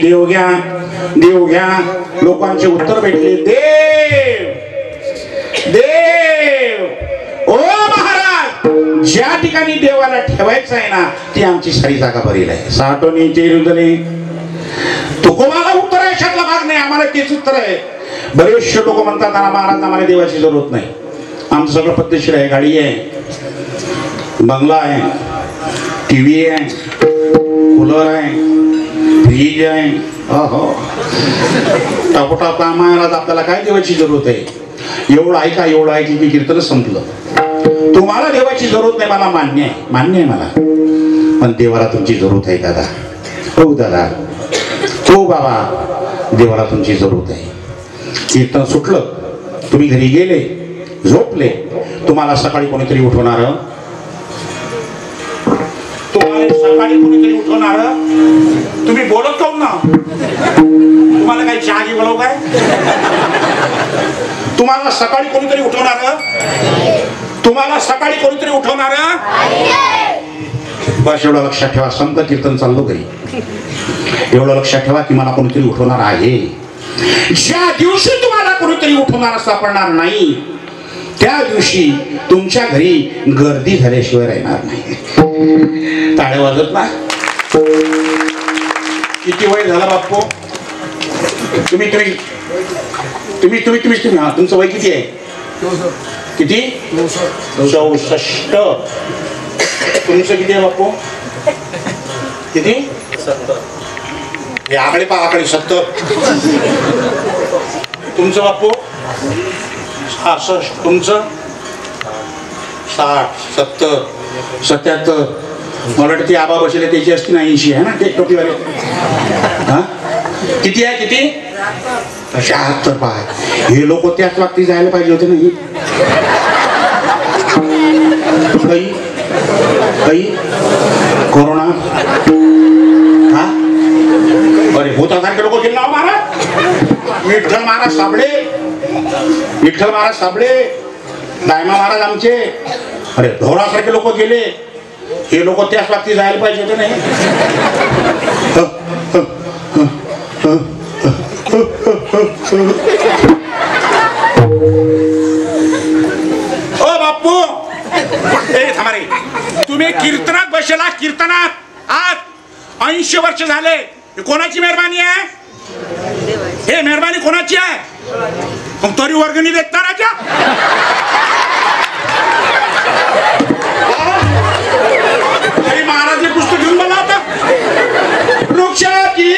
देव घ्या देव घ्या लोकांचे उत्तर भेटले देव देव ओ महाराज ज्या ठिकाणी देवाला ठेवायचं आहे ना ती आमची सारी जागा भरेल आहे साठवणीचे रुदले तुकोबाला उत्तर आहे याच्यातला भाग नाही आम्हाला तेच उत्तर आहे बरेचसे लोक म्हणतात महाराज आम्हाला देवाची जरूरत नाही आमचं सगळं पद्धतशीर आहे गाडी आहे बंगला आहे टीव्ही आहे कूलर आहे फ्रीज आहे टापोटाप महाराज आपल्याला काय देवाची जरूरत आहे एवढं ऐका की कीर्तन संपलं तुम्हाला देवाची जरूरत नाही मला मान्य आहे मला पण देवाला तुमची जरूरत आहे दादा हो दादा हो बाबा देवाला तुमची जरूरत आहे कीर्तन सुटलं तुम्ही घरी गेले झोपले तुम्हाला सकाळी कोणीतरी उठवणार सकाळी कोणीतरी उठवणार तुम्ही बोलत काहून ना तुम्हाला काही चहा घे बोलव काय तुम्हाला सकाळी कोणीतरी उठवणार बस एवढं लक्षात ठेवा संत कीर्तन चाललो घरी एवढं लक्षात ठेवा की मला कोणीतरी उठवणार आहे ज्या दिवशी तुम्हाला कोणीतरी उठवणार सापडणार नाही त्या दिवशी तुमच्या घरी गर्दी झाल्याशिवाय राहणार नाही टाळे वाजत ना किती वय झाला बाप्पो तुम्ही हा तुमचं वय किती आहे किती 64 तुमचं किती आहे बाप्पो किती 70 हे आकडे पहा आकडे 70 तुमचं बाप्पो 66 तुमचं 60 70 77 मला वाटतं ती आबा बसले त्याची असती ना 80 आहे ना ते टोपीवाले हा किती आहे किती 76 पाय हे लोक त्याच वागती जायला पाहिजे होते ना काही कोरोना हा अरे भूतासारखे लोक गेले ना महाराज विठ्ठल महाराज साबळे दायमा महाराज आमचे अरे ढोरासारखे लोक गेले हे लोक त्याच वागती जायला पाहिजे होते नाही ओ बाप्पू ए थांबा रे तुम्ही कीर्तनात बसला कीर्तनात आज 80 वर्ष झाले कोणाची मेहरबानी आहे हे मेहरबानी कोणाची आहे मग तरी वर्गणी देत ना राजा तरी महाराज हे पुस्तक घेऊन मला आता वृक्षाची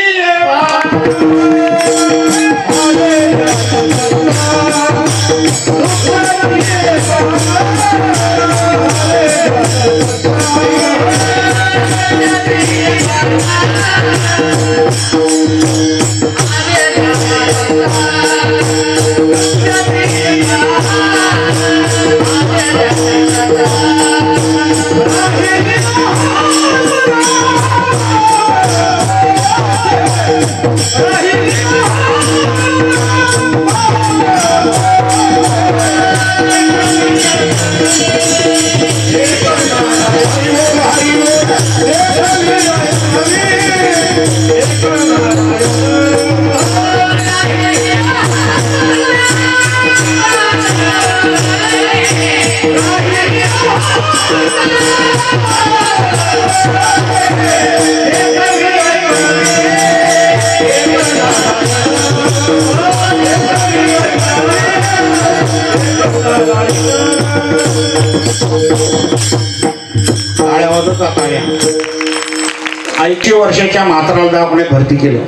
80 वर्षाच्या म्हाताराला दवाखान्यात भरती केलं.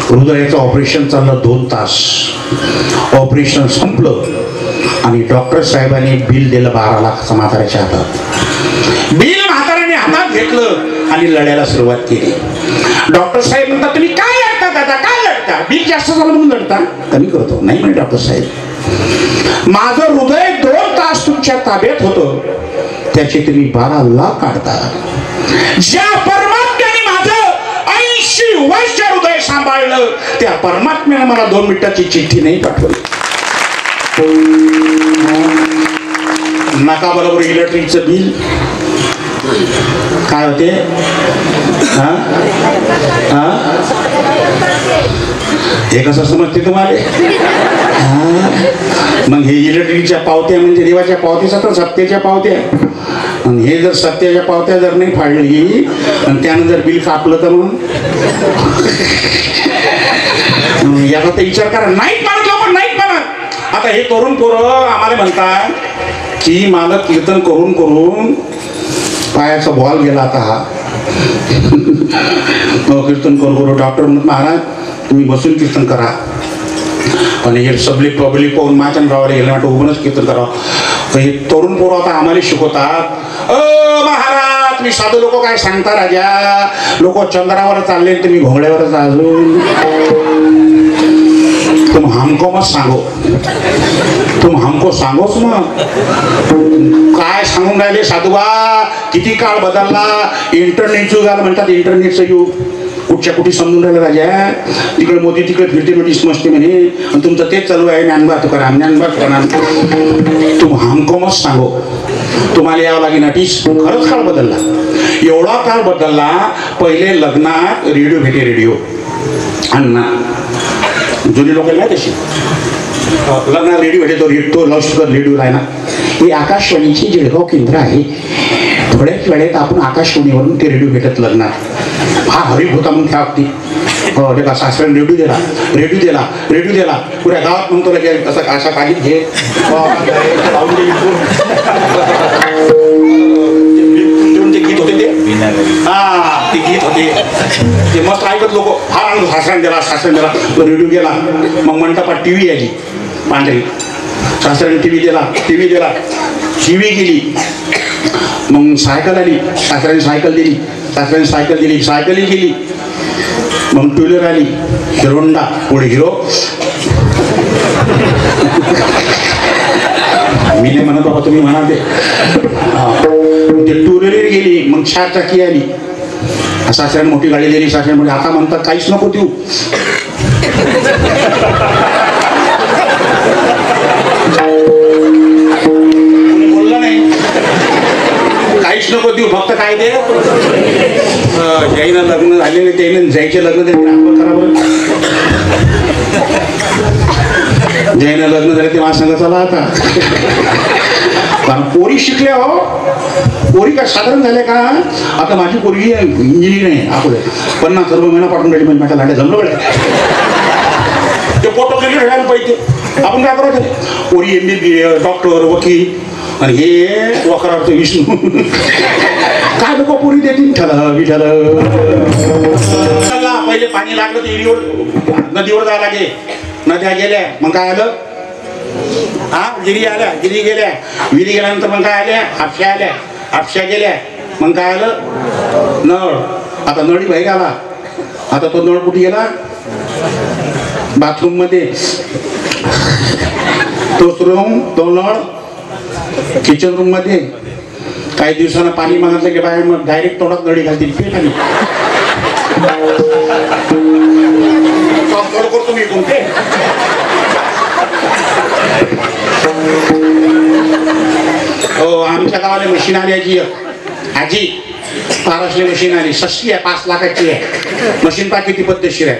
हृदयाचं ऑपरेशन चाललं 2 तास. ऑपरेशन संपलं आणि डॉक्टर साहेबांनी बिल दिलं 12 लाखाचं म्हाताऱ्याच्या हातात. बिल म्हाताऱ्याने हातात घेतलं आणि लढायला सुरुवात केली. डॉक्टर साहेब म्हणतात, तुम्ही काय लढता दादा, काय लढता? बिल जास्त झालं म्हणून लढता? कमी करतो. नाही म्हणे डॉक्टर साहेब, माझं हृदय 2 तास तुमच्या ताब्यात होतं, त्याचे तुम्ही 12 लाख काढता. ज्या परमात्म्याने माझं 80 वर्ष हृदय सांभाळलं, त्या परमात्म्याने मला 2 मिनिटाची चिठ्ठी नाही पाठवली. नका बरोबर इलेक्ट्रिकचं बिल काय होते? हे कसं समजते तुम्हाला? मग हे इलेक्ट्रिकच्या पावत्या म्हणजे देवाच्या पावत्याचा तर सत्तेच्या पावत्या. आणि हे जर सत्याच्या पावत्या जर नाही फाडली आणि त्यानं जर बिल कापलं तर मग याचा तर विचार करा. नाहीत मानत लोक, नाहीत मानत. आता हे तरुण पोरं आम्हाला म्हणतात की मला कीर्तन करून करून पायाचा बॉल गेला. आता हा कीर्तन करू करू डॉक्टर म्हणत, महाराज तुम्ही बसून कीर्तन करा. आणि हे पब्लिक पाहून माझ्या गावाला गेलं वाटतं उभूनच कीर्तन करावं. हे तरुण पोरं आता आम्हाला शिकवतात, महाराज तुम्ही साधू लोक काय सांगता राजा, लोक चंद्रावर चालले तुम्ही घोंगड्यावर चालून. तुम हमको मत सांगो, तुम हमको सांगोच मग. काय सांगून राहिले साधूबा, किती काळ बदलला. इंटरनेटचं युग म्हणतात, इंटरनेटचं युग. कुठच्या कुठे समजून राहिलं राजा, तिकडे मोदी तिकडे फिरते मोठी समजते म्हणे, आणि तुमचं तेच चालू आहे, ज्ञानबा तुकाराम ज्ञानबा तुकाराम. तुम हमको मत सांगो, तुम्हाला यावं लागेल नटीस. खरंच काळ बदलला, एवढा काळ बदलला. पहिले लग्नात रेडिओ भेटे, रेडिओ अण्णा जुनी लोक नाही तशी. लग्नात रेडिओ भेटे, तो लाऊडस्पीकर रेडिओ आहे ना. हे आकाशवाणीची जळगाव केंद्र आहे. थोड्याच वेळेत आपण आकाशवाणीवरून ते रेडिओ भेटत लग्नात. हा हरी होता म्हणून त्या अगदी हो का सासऱ्याने रेडिओ दिला, रेडिओ दिला, रेडिओ दिला. पुऱ्या गावात म्हणतो लगे असं अशा काही घे गीत होते ते. हा ते गीत होते ते मस्त ऐकत लोक. फार सासऱ्याने दिला, सासऱ्याने दिला. तो रेडिओ गेला. मग मंडपात टी व्ही आली पांढरी. सासऱ्याने टी व्ही दिला, टी व्ही दिला, टी व्ही गेली. मग सायकल आली, सासऱ्याने सायकल दिली, सासऱ्याने सायकल दिली, सायकलही गेली. मग टू व्हीलर आली, हिरो होंडा, पुढे हिरो. मी नाही म्हणत बाबा, तुम्ही म्हणा ते. टू व्हीलर गेली. मग 4 चाकी आली. सासऱ्याने मोठी गाडी दिली. सासऱ्याने म्हणजे आता म्हणतात काहीच नको देऊ. बोललं नाही, काहीच नको देऊ, फक्त काय दे. ज्याईनं लग्न झालेले त्याईनं जायचे लग्न करावं. ज्याईनं लग्न झाले ते माझ्या संग चला आता. कारण पोरी शिकल्या हो, पोरी काय साधारण झाल्या का. आता माझी पोरगी इंजिनियर आहे. आपलं 50 रुपये महिना पाठवून राहिली. म्हणजे माझ्या लाट्या जमलं पाहिजे ते फोटो क्लिक राहायला पाहिजे. आपण काय करायचं, पोरी MBBS डॉक्टर वकील. आणि हे वखरार्थ विष्णू काय लोक पोरी देतील. विठ्ठल पहिले पाणी लागलं तर विहिरीवर नदीवर जायला लागे. नद्या गेल्या मग काय आलं, हा गिरी आल्या, गिरी गेल्या, विहिरी गेल्यानंतर मग काय आल्या, हापश्या आल्या, हापश्या गेल्या. मग काय आलं, नळ. आता नळी बाहेर आला. आता तो नळ कुठे गेला, बाथरूम मध्ये. तोच रूम, तो नळ किचन रूम मध्ये. काही दिवसानं पाणी मागितलं की बाहेर मग डायरेक्ट तोंडात नळी घालतील. करतो मी कोणते. हो आमच्या गावाला मशीन आली आजी, आजी पारसली मशीन आली. सस्ती आहे, 5 लाखाची आहे मशीन. पा किती पद्धतशीर आहे.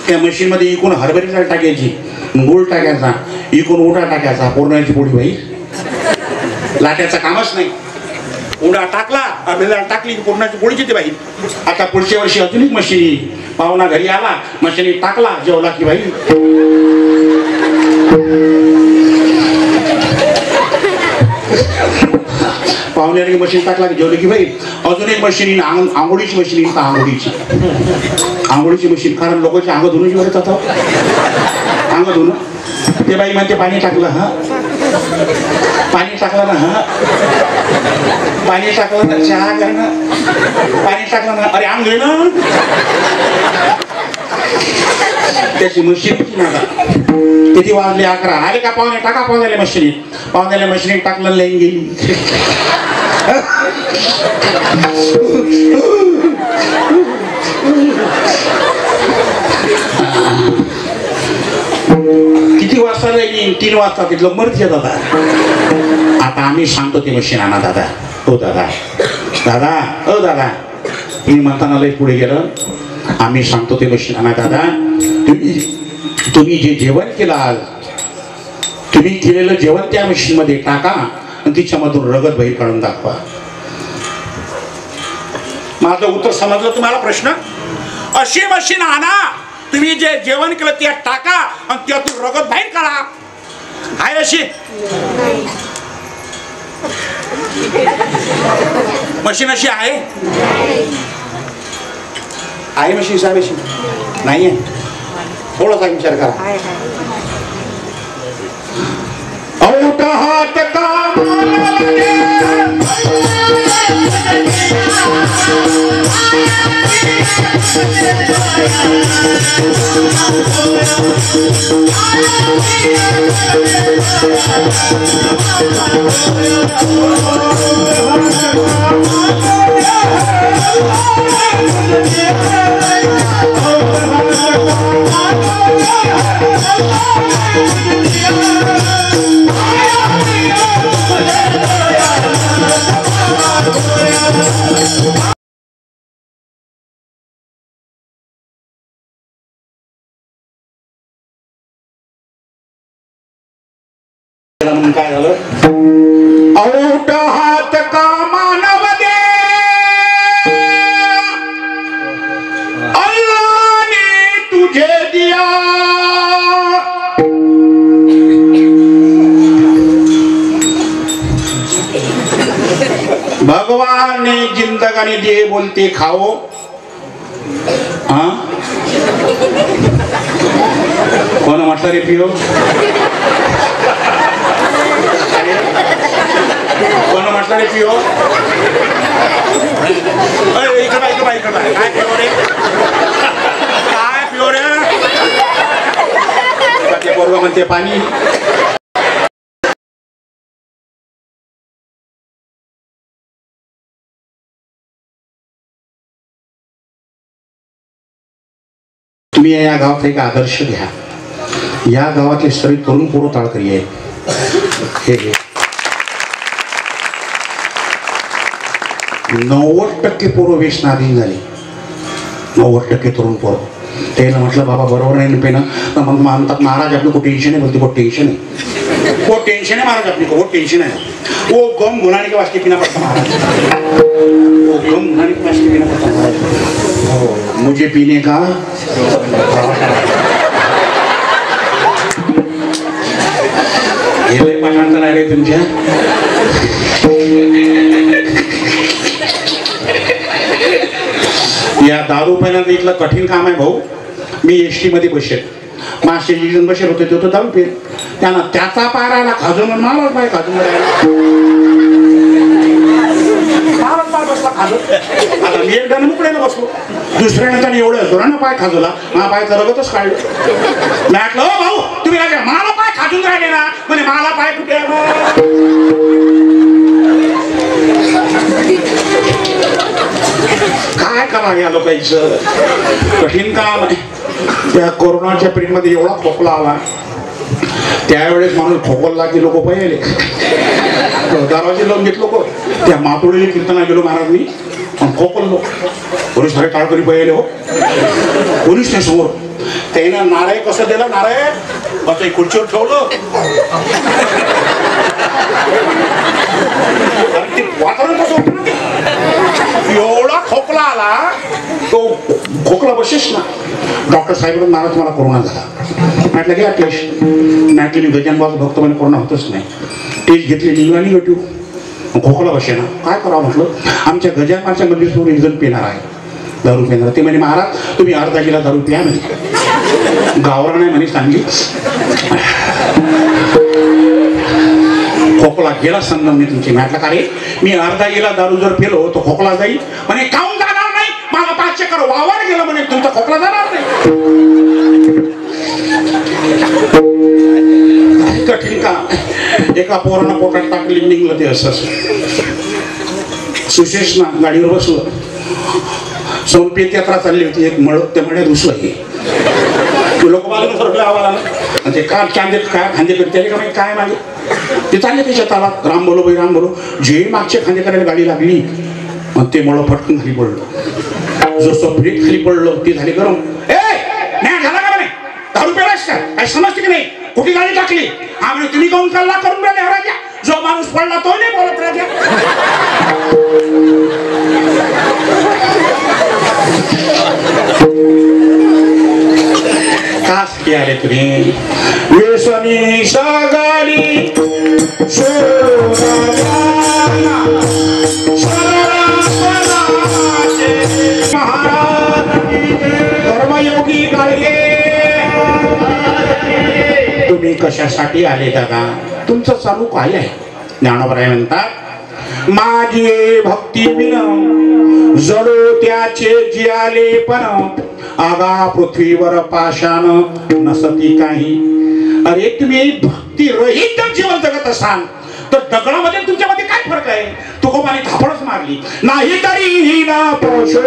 त्या मशीन मध्ये इकून हरभरी डाळ टाकायची, गुळ टाकायचा, इकून उडा टाकायचा, पूर्णाची पोळी बाई. लाट्याचं कामच नाही. उडा टाकला, हरभरी डाळ टाकली की पूर्णाची पोळीची ती बाई. आता पुढच्या वर्षी अजून एक मशीन येईल. पाहुणा घरी आला, मशीनी टाकला, जेवला की बाई. पाहुण्याने मशीन टाकला की जेवलं की बाई अजून एक मशीन आंघोळीची मशीन तर आंघोळीची मशीन कारण लोकांची अंग धुणं जीवर येतात अंग धुणं ते बाई म्हणते पाणी टाकलं हा पाणी टाकलं ना हा पाणी टाकलं ना चहा करणं पाणी टाकलं ना अरे अंग घे ना त्याची मशीन किती वाजले 11 आले का पाहुणे टाका पाहुण्याला मशिनीत टाकलं लाईन गेली किती वाजता लाईन 3 वाजता तिथलं मरत येत होता आता आम्ही सांगतो ते मशीन आणा दादा हो दादा मी म्हणताना लई पुढे गेलं आम्ही सांगतो ते मशीन आणा दादा तुम्ही जे जेवण केलं आज तुम्ही केलेलं जेवण त्या मशीन मध्ये टाका आणि तिच्यामधून रगत बाहेर काढून दाखवा माझं उत्तर समजलं तुम्हाला प्रश्न अशी मशीन आणा तुम्ही जे जेवण केलं त्या टाका आणि त्यातून रगत बाहेर काढा आहे अशी मशीन अशी आहे मशीन साहेब मशीन नाही आहे थोडासा विचार करा हात काय झालं औट हात का मानव दे अल्लाने तुझे दिया भगवान ने जिंदगानी दिए बोलते खाओ हाँ कोण म्हटलं रे पिओ कोण म्हटलं रे पिओ काय पिओ रे ते पोरगं म्हणते पाणी तुम्ही या गावात एक आदर्श घ्या या गावातले सर्व तरुण पोरं ताळकरी आहेत हे 90% पोरं व्यसनाधीन झाली 90% तरुण पोरं त्याला म्हटलं बाबा बरोबर नाही पेन तर मग म्हणतात महाराज आपलं को टेंशन है बोलते बहुत टेंशन है महाराज अपने को बहुत टेंशन है वो गम घुलाने के वास्ते पीना पड़ता महाराज वो गम घुलाने के वास्ते पीना पड़ता महाराज मुझे पीने का हे पाठांतर आहे रे तुमच्या या दारू पिण्याचं इथलं कठीण काम आहे भाऊ मी एसटी मध्ये बसेल मागचे जण बसेल होते तो दारू पिल त्यांना त्याचा पाय राहिला खाजून मला पाय खाजून आता मी एकदा मुकड्यानं बसलो दुसऱ्याने त्याने एवढं जोरानं पाय खाजवला मला पाय रगतच काढलं म्हटलं हो भाऊ तुम्ही मला पाय खाजून राहिले ना म्हणजे मला पाय कुठे काय करा या लोकांचं कठीण काम आहे त्या कोरोनाच्या पिरियड मध्ये एवढा खोकला आला त्यावेळेस माणूस खोकलला की लोक पहिले दरवाजे लावून घेत लोक त्या मातोडीला कीर्तना गेलो महाराज मी खोकललो पोलीस सारे टाळकरी पहिले हो पोलीस त्या समोर त्यानं नाराय कसं दिलं नाराय बस खुर्चीवर ठेवलं ते वातावरण कसं होतं एवढा खोकला आला तो खोकला बसेस ना डॉक्टर साहेब मला तुम्हाला कोरोना झाला म्हटलं घ्या टेस्ट म्हटलं मी गजानबाबा भक्त म्हणे कोरोना होतच नाही टेस्ट घेतली निघाली निगेटिव्ह खोकला बसेना, काय करावं म्हटलं. आमच्या गजानमाच्या मध्ये सोडून एक जण पिणार आहे, दारू पिणार. ते म्हणे महाराज तुम्ही अर्धा किलो दारू प्या म्हणे. गावरा नाही म्हणे सांगली. खोकला गेला समजा मी तुमची. म्हटलं का रे, मी अर्धा किलो दारू जर पिलो तो खोकला जाईल म्हणे. काऊन जाणार नाही, मला 5 चक्कर वावर गेलं म्हणे, तुमचा खोकला जाणार नाही. कठीण का. एका पोरानं पोटात टाकली, निघलं ते असं. सुशेष ना गाडीवर बसलं, सोनपेठ यात्रा चालली होती, एक मळ त्या मळ्यात घुसलं. हे लोक बाजूला सरकले आवाला ते का चांदे काय खांदे करते का काय मागे ते चालले ते शेताला. राम बोलो बाई राम बोलो. जे मागचे खांदे करायला गाडी लागली मग ते मळ फटकन खाली पडलं. जसं ब्रेक खाली पडलं ते झाले गरम. नाही झाला का म्हणे, दारू पेलास का, काय समजते की नाही, कुठे गाडी टाकली. हा म्हणे तुम्ही काऊन कल्ला करून राहिले राजा, जो माणूस पडला तो नाही बोलत राजा. कास की आले तुम्ही व्यसनी सागारी धर्मयोगी काळगे. तुम्ही कशासाठी आले दादा, तुमचं चालू काय आहे. ज्ञानोबराय म्हणतात माझी भक्ती बिन जडो त्याचे जियाले पण आगा पृथ्वीवर पाषाण नसती काही. अरे तुम्ही भक्ती रहित जीवन जगत असाल तर दगडामध्ये तुमच्यामध्ये काय फरक आहे. तुकोबाने थापडच मारली नाही तरी ही ना पोषो.